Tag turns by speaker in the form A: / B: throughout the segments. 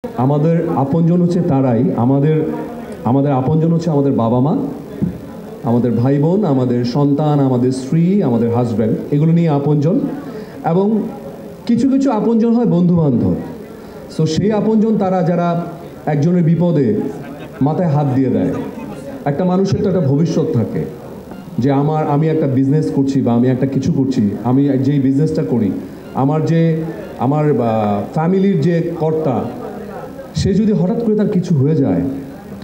A: আমাদের আপনজন হচ্ছে তারাই, আমাদের আপনজন হচ্ছে আমাদের বাবা মা, আমাদের ভাই বোন, আমাদের সন্তান, আমাদের স্ত্রী, আমাদের হাজব্যান্ড, এগুলো নিয়ে আপনজন। এবং কিছু কিছু আপনজন হয় বন্ধু বান্ধব। সো সেই আপনজন তারা যারা একজনের বিপদে মাথায় হাত দিয়ে দেয়। একটা মানুষের তো একটা ভবিষ্যৎ থাকে যে আমি একটা বিজনেস করছি বা আমি একটা কিছু করছি, আমি যেই বিজনেসটা করি, আমার ফ্যামিলির যে কর্তা, সে যদি হঠাৎ করে তার কিছু হয়ে যায়,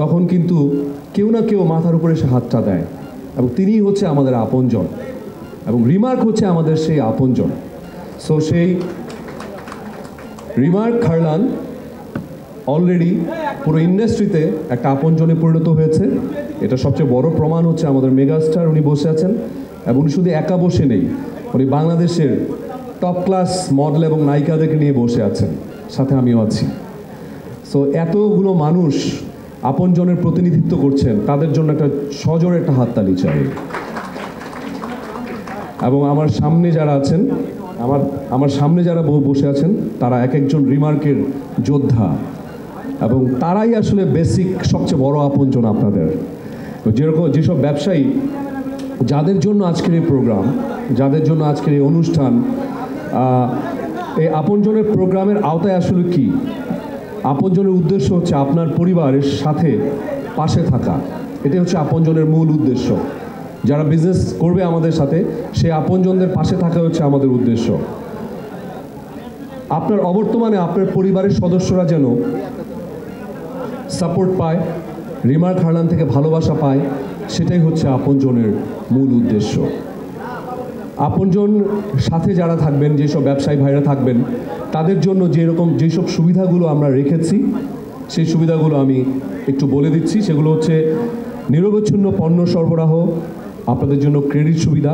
A: তখন কিন্তু কেউ না কেউ মাথার উপরে সে হাতটা দেয়, এবং তিনিই হচ্ছে আমাদের আপনজন, এবং রিমার্ক হচ্ছে আমাদের সেই আপনজন। সো সেই রিমার্ক খারলান অলরেডি পুরো ইন্ডাস্ট্রিতে একটা আপনজনে পরিণত হয়েছে। এটা সবচেয়ে বড় প্রমাণ হচ্ছে আমাদের মেগাস্টার উনি বসে আছেন, এবং উনি শুধু একা বসে নেই, উনি বাংলাদেশের টপ ক্লাস মডেল এবং নায়িকাদেরকে নিয়ে বসে আছেন, সাথে আমিও আছি। সো এতগুলো মানুষ আপনজনের প্রতিনিধিত্ব করছেন, তাদের জন্য একটা সজোরে একটা হাততালি চাই। এবং আমার সামনে যারা আছেন, আমার সামনে যারা বসে আছেন, তারা এক একজন রিমার্কের যোদ্ধা, এবং তারাই আসলে বেসিক সবচেয়ে বড় আপনজন আপনাদের। যেসব ব্যবসায়ী, যাদের জন্য আজকের এই প্রোগ্রাম, যাদের জন্য আজকের এই অনুষ্ঠান, এই আপনজনের প্রোগ্রামের আওতায় আসলে কি? আপনজনের উদ্দেশ্য হচ্ছে আপনার পরিবারের সাথে পাশে থাকা। এটাই হচ্ছে আপনজনের মূল উদ্দেশ্য। যারা বিজনেস করবে আমাদের সাথে, সেই আপনজনদের পাশে থাকা হচ্ছে আমাদের উদ্দেশ্য। আপনার অবর্তমানে আপনার পরিবারের সদস্যরা যেন সাপোর্ট পায়, রিমার্ক খারলান থেকে ভালোবাসা পায়, সেটাই হচ্ছে আপনজনের মূল উদ্দেশ্য। আপনজন সাথে যারা থাকবেন, যেসব ব্যবসায়ী ভাইরা থাকবেন, তাদের জন্য যেসব সুবিধাগুলো আমরা রেখেছি, সেই সুবিধাগুলো আমি একটু বলে দিচ্ছি। সেগুলো হচ্ছে নিরবচ্ছিন্ন পণ্য সরবরাহ, আপনাদের জন্য ক্রেডিট সুবিধা,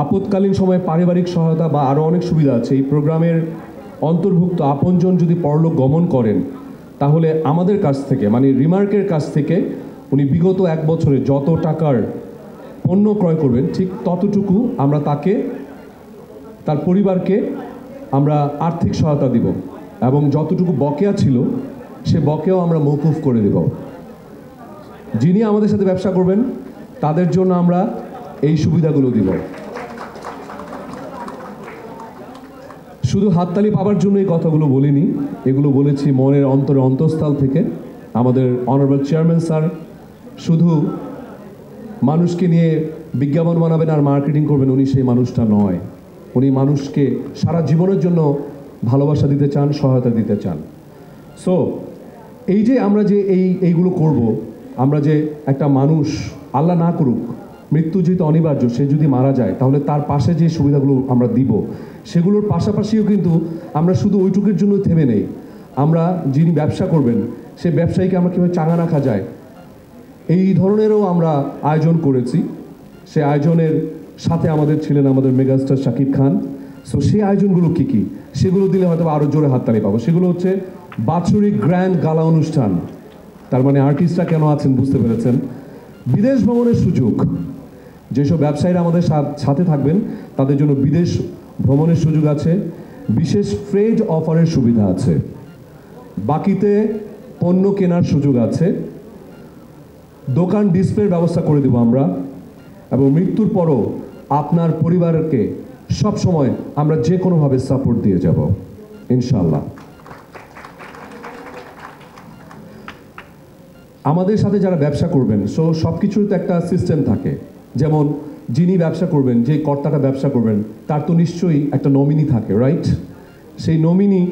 A: আপৎকালীন সময়ে পারিবারিক সহায়তা, বা আরও অনেক সুবিধা আছে। এই প্রোগ্রামের অন্তর্ভুক্ত আপনজন যদি পরলোক গমন করেন, তাহলে আমাদের কাছ থেকে, মানে রিমার্কের কাছ থেকে, উনি বিগত 1 বছরে যত টাকার পণ্য ক্রয় করবেন, ঠিক ততটুকু আমরা তাকে, তার পরিবারকে আমরা আর্থিক সহায়তা দিব, এবং যতটুকু বকেয়া ছিল সে বকেয়াও আমরা মওকুফ করে দেব। যিনি আমাদের সাথে ব্যবসা করবেন, তাদের জন্য আমরা এই সুবিধাগুলো দিব। শুধু হাততালি পাবার জন্য এই কথাগুলো বলিনি, এগুলো বলেছি মনের অন্তঃস্থল থেকে। আমাদের অনারেবল চেয়ারম্যান স্যার শুধু মানুষকে নিয়ে বিজ্ঞাপন বানাবেন আর মার্কেটিং করবেন, উনি সেই মানুষটা নয়। উনি মানুষকে সারা জীবনের জন্য ভালোবাসা দিতে চান, সহায়তা দিতে চান। সো এই যে আমরা যে এইগুলো করব, আমরা যে একটা মানুষ, আল্লাহ না করুক, মৃত্যু যেহেতু অনিবার্য, সে যদি মারা যায়, তাহলে তার পাশে যে সুবিধাগুলো আমরা দিব, সেগুলোর পাশাপাশিও কিন্তু আমরা শুধু ওইটুকুর জন্য থেমে নেই। আমরা যিনি ব্যবসা করবেন, সে ব্যবসায়ীকে আমরা কীভাবে চাঙা রাখা যায়, এই ধরনেরও আমরা আয়োজন করেছি। সে আয়োজনের সাথে আমাদের ছিলেন আমাদের মেগাস্টার শাকিব খান। সো সেই আয়োজনগুলো কী কী, সেগুলো দিলে হয়তো আরও জোরে হাততালি পাবো। সেগুলো হচ্ছে বাৎসরিক গ্র্যান্ড গালা অনুষ্ঠান, তার মানে আর্টিস্টরা কেন আছেন বুঝতে পেরেছেন। বিদেশ ভ্রমণের সুযোগ, যেসব ব্যবসায়ীরা আমাদের সাথে থাকবেন, তাদের জন্য বিদেশ ভ্রমণের সুযোগ আছে। বিশেষ ট্রেড অফারের সুবিধা আছে, বাকিতে পণ্য কেনার সুযোগ আছে, দোকান ডিসপ্লের ব্যবস্থা করে দেব আমরা, এবং মৃত্যুর পরও আপনার পরিবারকে সব সময় আমরা যে কোনোভাবে সাপোর্ট দিয়ে যাব ইনশাআল্লাহ। আমাদের সাথে যারা ব্যবসা করবেন, সব কিছুর তো একটা সিস্টেম থাকে। যেমন যিনি ব্যবসা করবেন, যে কর্তাটা ব্যবসা করবেন, তার তো নিশ্চয়ই একটা নমিনি থাকে, রাইট? সেই নমিনি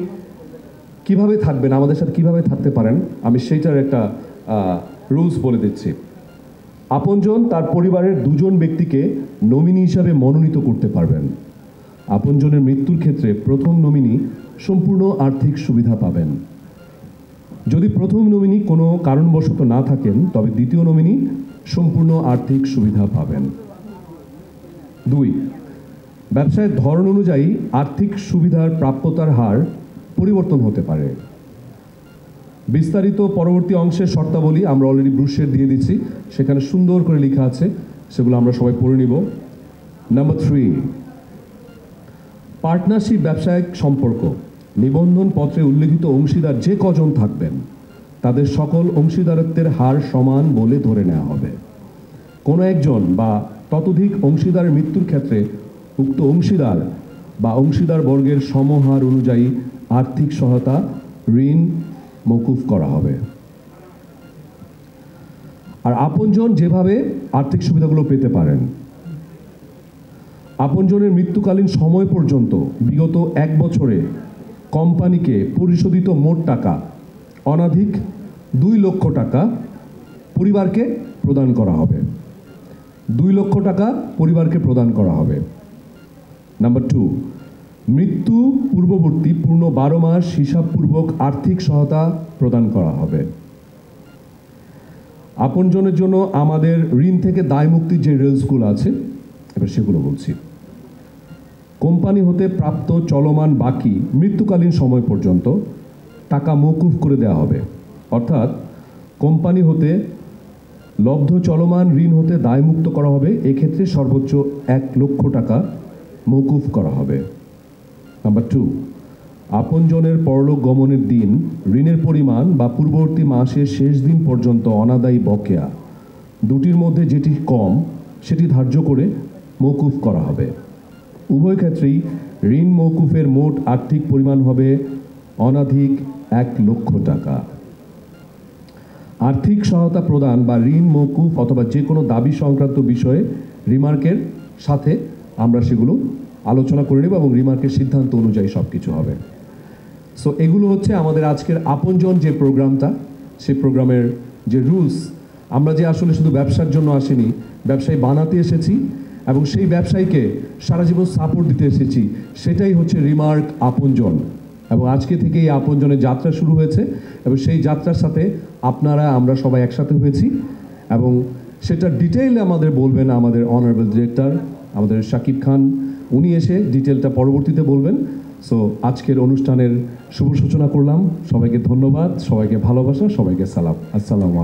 A: কিভাবে থাকবেন, আমাদের সাথে কিভাবে থাকতে পারেন, আমি সেইটার একটা রুলস বলে দিচ্ছি। আপনজন তার পরিবারের 2 জন ব্যক্তিকে নমিনি হিসাবে মনোনীত করতে পারবেন। আপনজনের মৃত্যুর ক্ষেত্রে প্রথম নমিনি সম্পূর্ণ আর্থিক সুবিধা পাবেন। যদি প্রথম নমিনি কোনো কারণবশত না থাকেন, তবে দ্বিতীয় নমিনি সম্পূর্ণ আর্থিক সুবিধা পাবেন। 2, ব্যবসায়ের ধরন অনুযায়ী আর্থিক সুবিধার প্রাপ্যতার হার পরিবর্তন হতে পারে। বিস্তারিত পরবর্তী অংশের শর্তাবলী আমরা অলরেডি ব্রুশের দিয়ে দিচ্ছি, সেখানে সুন্দর করে লেখা আছে, সেগুলো আমরা সবাই পড়ে নিব। নাম্বার 3, পার্টনারশিপ ব্যবসায়িক সম্পর্ক। নিবন্ধন পত্রে উল্লেখিত অংশীদার যে কজন থাকবেন তাদের সকল অংশীদারত্বের হার সমান বলে ধরে নেওয়া হবে। কোনো একজন বা ততোধিক অংশীদারের মৃত্যুর ক্ষেত্রে উক্ত অংশীদার বা অংশীদার বর্গের সমহার অনুযায়ী আর্থিক সহায়তা ঋণ মওকুফ করা হবে। আর আপনজন যেভাবে আর্থিক সুবিধাগুলো পেতে পারেন, আপনজনের মৃত্যুকালীন সময় পর্যন্ত বিগত 1 বছরে কোম্পানিকে পরিশোধিত মোট টাকা অনধিক 2 লক্ষ টাকা পরিবারকে প্রদান করা হবে। 2 লক্ষ টাকা পরিবারকে প্রদান করা হবে। নাম্বার 2, মৃত্যু পূর্ববর্তী পূর্ণ 12 মাস হিসাবপূর্বক আর্থিক সহায়তা প্রদান করা হবে। আপনজনের জন্য আমাদের ঋণ থেকে দায় মুক্তির যে রুলসগুলো আছে এবার সেগুলো বলছি। কোম্পানি হতে প্রাপ্ত চলমান বাকি মৃত্যুকালীন সময় পর্যন্ত টাকা মওকুফ করে দেওয়া হবে। অর্থাৎ কোম্পানি হতে লব্ধ চলমান ঋণ হতে দায়মুক্ত করা হবে। এক্ষেত্রে সর্বোচ্চ 1 লক্ষ টাকা মওকুফ করা হবে। নাম্বার 2, আপনজনের পরলোক গমনের দিন ঋণের পরিমাণ বা পূর্ববর্তী মাসের শেষ দিন পর্যন্ত অনাদায়ী বকেয়া দুটির মধ্যে যেটি কম সেটি ধার্য করে মওকুফ করা হবে। উভয় ক্ষেত্রেই ঋণ মওকুফের মোট আর্থিক পরিমাণ হবে অনধিক 1 লক্ষ টাকা। আর্থিক সহায়তা প্রদান বা ঋণ মওকুফ অথবা যে কোনো দাবি সংক্রান্ত বিষয়ে রিমার্কের সাথে আমরা সেগুলো আলোচনা করে নেব এবং রিমার্কের সিদ্ধান্ত অনুযায়ী সব কিছু হবে। সো এগুলো হচ্ছে আমাদের আজকের আপনজন যে প্রোগ্রামটা, সেই প্রোগ্রামের যে রুলস। আমরা যে আসলে শুধু ব্যবসার জন্য আসিনি, ব্যবসায়ী বানাতে এসেছি এবং সেই ব্যবসায়ীকে সারা জীবন সাপোর্ট দিতে এসেছি, সেটাই হচ্ছে রিমার্ক আপনজন। এবং আজকে থেকে এই আপনজনের যাত্রা শুরু হয়েছে এবং সেই যাত্রার সাথে আপনারা আমরা সবাই একসাথে হয়েছি এবং সেটা ডিটেইলে আমাদের বলবেন আমাদের অনারেবল ডিরেক্টর আমাদের শাকিব খান। উনি এসে ডিটেলটা পরবর্তীতে বলবেন। সো আজকের অনুষ্ঠানের শুভ সূচনা করলাম। সবাইকে ধন্যবাদ, সবাইকে ভালোবাসা, সবাইকে সালাম। আসসালামু আলাইকুম।